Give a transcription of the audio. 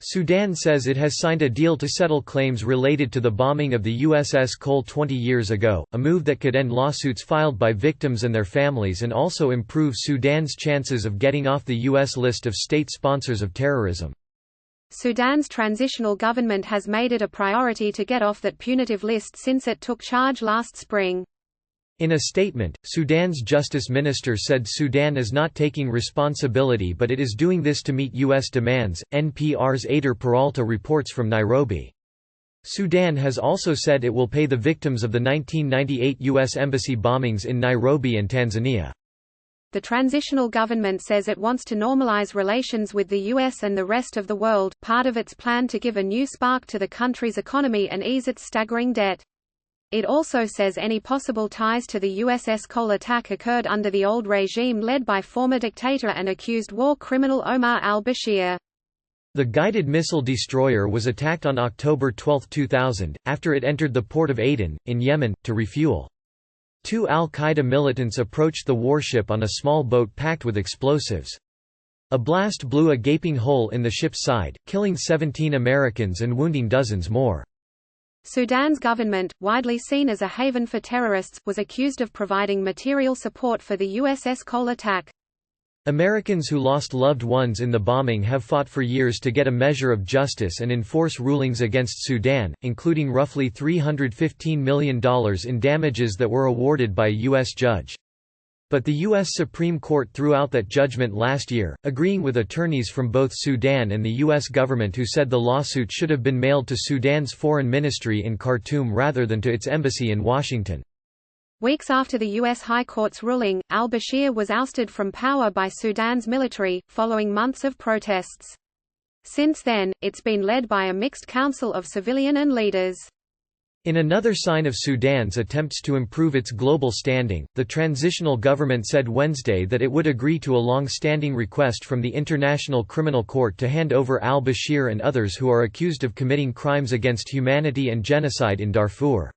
Sudan says it has signed a deal to settle claims related to the bombing of the USS Cole 20 years ago, a move that could end lawsuits filed by victims and their families and also improve Sudan's chances of getting off the U.S. list of state sponsors of terrorism. Sudan's transitional government has made it a priority to get off that punitive list since it took charge last spring. In a statement, Sudan's justice minister said Sudan is not taking responsibility but it is doing this to meet U.S. demands. NPR's Ader Peralta reports from Nairobi. Sudan has also said it will pay the victims of the 1998 U.S. embassy bombings in Nairobi and Tanzania. The transitional government says it wants to normalize relations with the U.S. and the rest of the world, part of its plan to give a new spark to the country's economy and ease its staggering debt. It also says any possible ties to the USS Cole attack occurred under the old regime led by former dictator and accused war criminal Omar al-Bashir. The guided missile destroyer was attacked on October 12, 2000, after it entered the port of Aden, in Yemen, to refuel. Two al-Qaeda militants approached the warship on a small boat packed with explosives. A blast blew a gaping hole in the ship's side, killing 17 Americans and wounding dozens more. Sudan's government, widely seen as a haven for terrorists, was accused of providing material support for the USS Cole attack. Americans who lost loved ones in the bombing have fought for years to get a measure of justice and enforce rulings against Sudan, including roughly $315 million in damages that were awarded by a U.S. judge. But the U.S. Supreme Court threw out that judgment last year, agreeing with attorneys from both Sudan and the U.S. government who said the lawsuit should have been mailed to Sudan's foreign ministry in Khartoum rather than to its embassy in Washington. Weeks after the U.S. High Court's ruling, al-Bashir was ousted from power by Sudan's military, following months of protests. Since then, it's been led by a mixed council of civilian and leaders. In another sign of Sudan's attempts to improve its global standing, the transitional government said Wednesday that it would agree to a long-standing request from the International Criminal Court to hand over al-Bashir and others who are accused of committing crimes against humanity and genocide in Darfur.